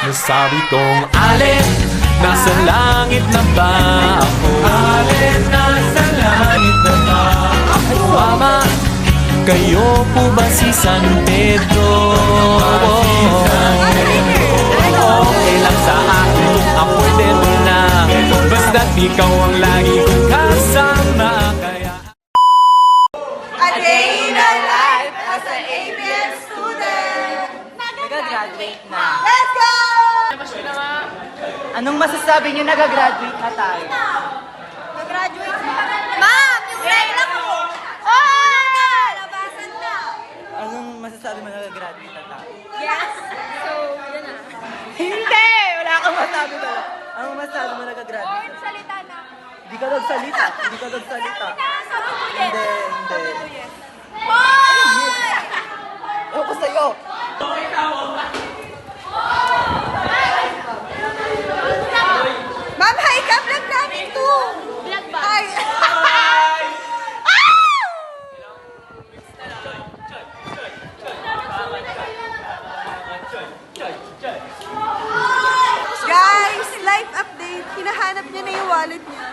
Nasabi kong alin, nasa langit na ba ako? Alin, nasa langit na ba ako? Mama, kayo po ba si San Pedro? Okay lang sa akin, ang pwede mo na. Basta't ikaw ang lagi kong kasama. Kaya A day in our life as an ABS student. Nag-graduate na. Let's go! Anong masasabi niyo nag-graduate na tayo? Nag-graduate na. Ma'am, yung regla ko! Oh! Labasan na! Anong masasabi mo nag-graduate na tayo? Yes! So, yun na. Hindi! Wala kang masabi ko. Anong masasabi mo nag-graduate? Salita na. Hindi ka nagsalita. Hindi ka nagsalita. Sabi ko yes. Hindi, hindi. Yes. Hoy! Ewan ko sa'yo. Ma'am, hi ka! Vlog namin to! Vlog ba? Hi! Guys, life update. Hinahanap niya na yung wallet niya.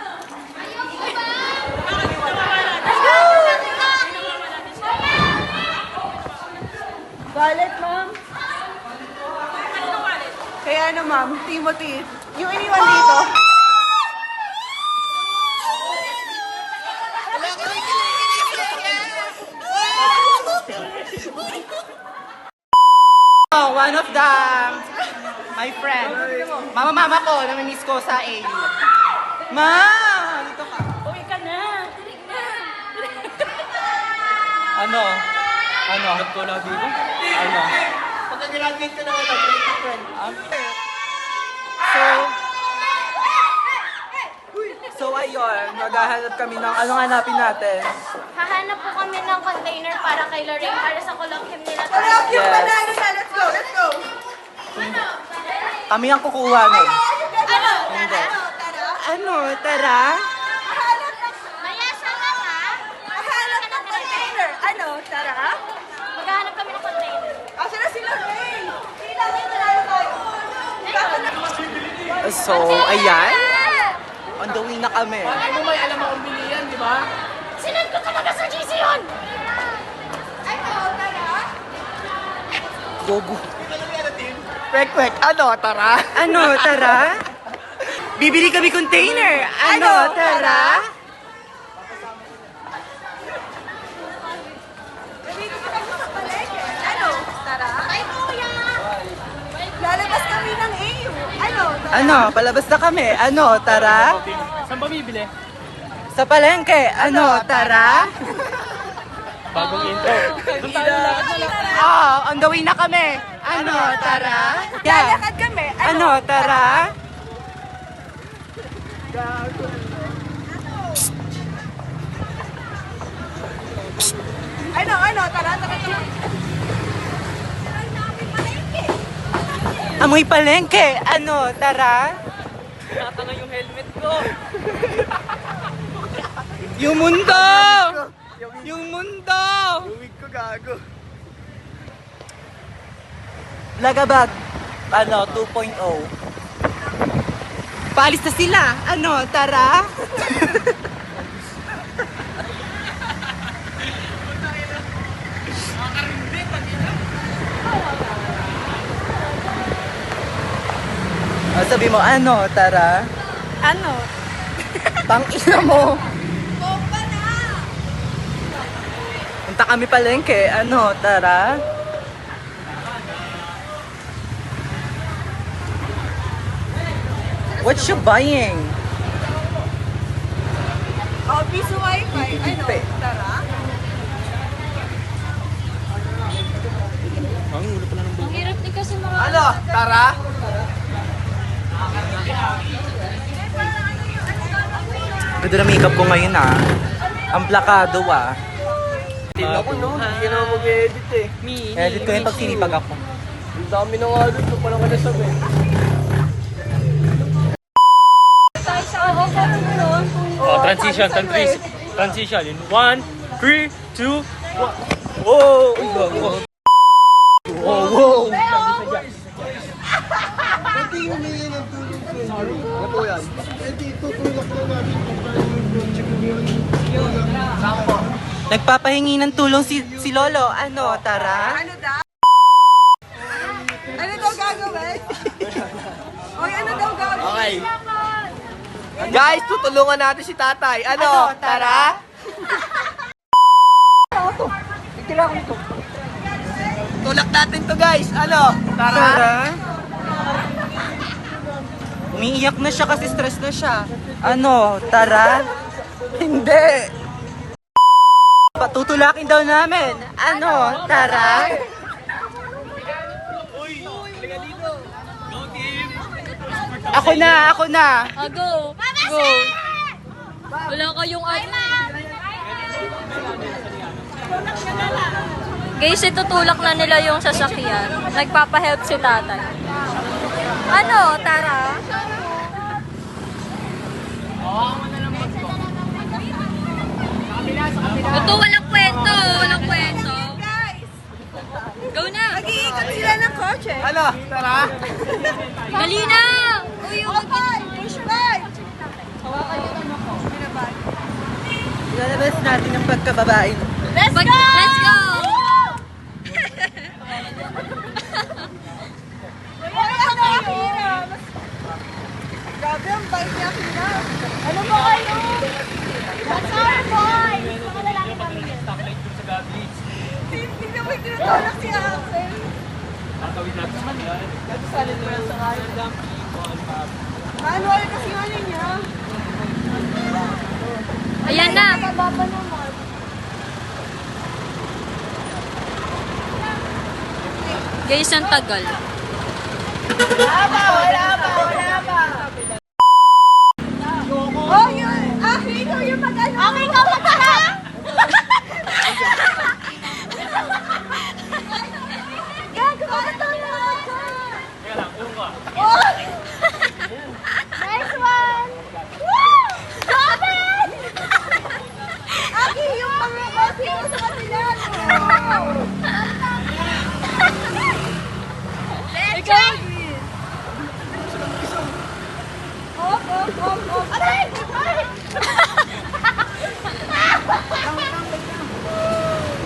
Wallet, ma'am. Kaya ano, ma'am, Timothy, yung iniwan dito. Oh, one of the my friend. Mama ko, namimiss ko sa AU. Ma! Dito ka. Uwi ka na. Ano? Ano? Ko lagi ko? Ano? Pagka-graduate ka na wala, friend. So ayun, maghahanap kami ng anong hanapin natin. Hahanap po kami ng container para kay Lorraine para sa colloquium nila. Parang yung Yes. banana na. Let's go, let's go. Kami ang kukuha nun. Ano? Hindi. Tara. Ano? Tara? Mahanap ng Mayasa lang ha. mahanap ng container. Ano? Tara. Maghahanap kami ng container. Asa na sila, Ray? Kailangan nalala tayo. So, ayan. On the way na kami. Sinend ko talaga sa GC yun! Ano? Tara. Gogo. Kwek. Ano? Tara? Ano? Tara? Bibili kami container. Ano? Tara? Nandito pa kami sa palengke. Ano? Tara. Ay, kuya! Lalabas kami ng AU. Ano? Tara. Ano? Palabas na kami. Ano? Tara? saan ba bibili? Sa palengke. Ano? Tara? Bagong intro. Oh, on the way na kami. Ano? Tara? Yeah. Lalakad kami. Ano? Tara? Ano? Tara. Amoy palengke. Ano? Tara? Natanga yung helmet ko. Yung mundo! Yung mundo! Uwig ko gago. Lagabag. Ano? 2.0. Paalis na sila. Ano? Tara? Sabi mo, ano? Tara? Ano? Tangina mo. Bomba na! Punta kami palengke. Ano? Tara? What you buying? Oh, piso wifi. Ano? Pe. Tara. Ang hirap din kasi mga... Ano? Tara? Ganda na makeup ko ngayon ah. Ang plakado ah. Tingnan ko no, hindi na ako mag-edit eh. Edit ko yun pag sinipag ako. Ang dami na nga doon, palang ka nasabi. Oh, transition in 1, 3, 2, 1. Whoa! Wow! Wow! Pwede humingi ng tulong sa inyo. Ano po yan? Pwede tutulak na namin kung paano yung project mo yun. Nagpapahingi ng tulong si Lolo. Ano, tara? Ano daw? Ano daw gagawin? Oy, ano daw gagawin? Okay. Guys, tutulungan natin si tatay. Ano? Tara? Tulak natin to guys. Ano? Tara? Tara? Umiiyak na siya kasi stress na siya. Ano, tara? Hindi. Patutulakin daw namin. Ano, tara? Ako na. Go! Go! Wala kayong ano. Guys, itutulak na nila yung sasakyan. Nagpapahelp si tatay. Ano, tara? Ito, walang kwento. Walang kwento. Guys, Go na! mag-iikot sila ng kotse. Ano? Tara? Dali na! Uy, Okay, push back. Lalabas natin ang pagkababae. Let's go! Let's go! Oy, ano? Grabe, ang bait niya, Kina. Ano ba kayo? That's our boy! Mga lalaki kami yun. Tingnan mo yung tinutulak si Axel. Manual kasi yung ano niya. Ayan na! Bababa naman. Guys, ang tagal. Oh, yun. Ah, ikaw yung mag-ano. Okay, ikaw mag-harap. Gago, matulog ka. Oh! Nice one! Woo! Grabe! Aki, yung mga kasi mo sa kanila. Let's go! Op. Aray! Aray!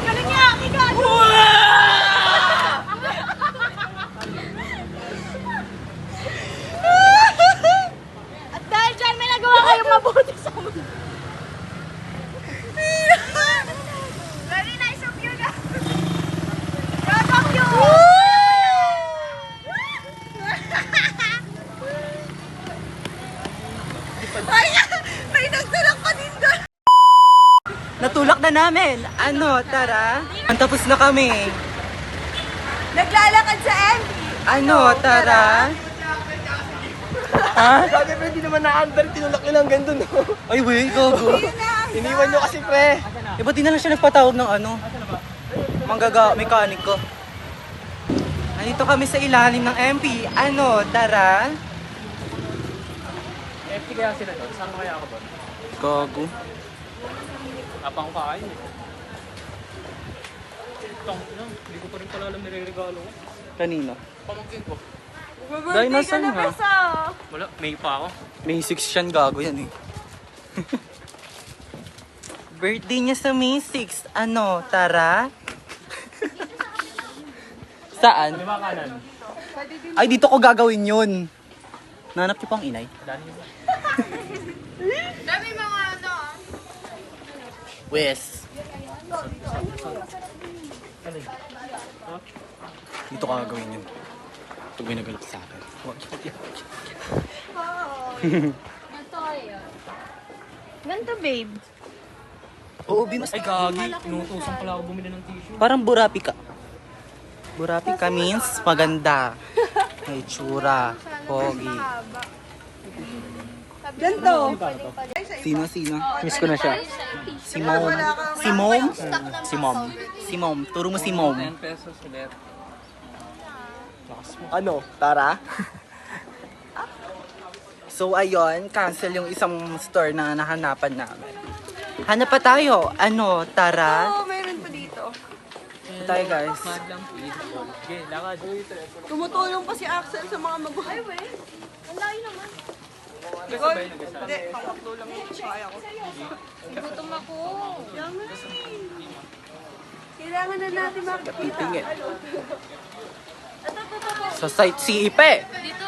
Galing niya, Aki, gago! At dahil dyan, may nagawa kayong mabuti sa mundo. Very nice of you guys. Proud of you. Ay, may nagtulak pa din doon. Natulak na namin. Ano, tara? Tapos na kami. Naglalakad sa MD. Ano, tara? Ha? Sabi pre, hindi naman na-under. Tinulak nyo lang gandun. Ay, wey, gogo. Iniwan nyo kasi pre. Eh, ba't di na lang siya nagpatawag ng ano? Mechanic ko. Nandito kami sa ilalim ng MP. Ano, tara? FT kaya sila doon? Saan kaya ako doon? Gago. Apang kain eh. Hindi ko pa rin pala alam nire-regalo ko. Kanino? Pamangkin ko. Dahil nasan nga? Wala, may pa ako. May 6 siyan, gago yan eh. Birthday niya sa May 6. Ano, tara? Saan? May makanan. Ay, dito ko gagawin yun. Nanap niyo pang inay? Dani mo. Dami mga ano. Wes. Dito ko gagawin yun. Pag may nagalit sa akin. Ganto, babe. Oo, bimas. Ay, gagi. Inutusan pala ako bumili ng tissue. Parang burapi ka. Burapi ka means maganda. May tsura. Pogi. Ganto. Sino? Miss ko na siya. Si Mom. Si Mom? Si Mom. Si Mom. Turo mo si Mom. 10 pesos ulit. Ano? Tara? So ayun, cancel yung isang store na nahanapan namin. Hanap pa tayo. Ano, tara? Oh, meron pa dito. Tayo guys. Mad lang, please. Sige, lakad. Tumutulong pa si Axel sa mga magulang. Ay, weh. Ang layo naman. Kasabay nag-asal. Hindi, pangatlo lang yung kaya ko. Gutom ako. Kailangan na natin makikita. Sa site si Ipe. Dito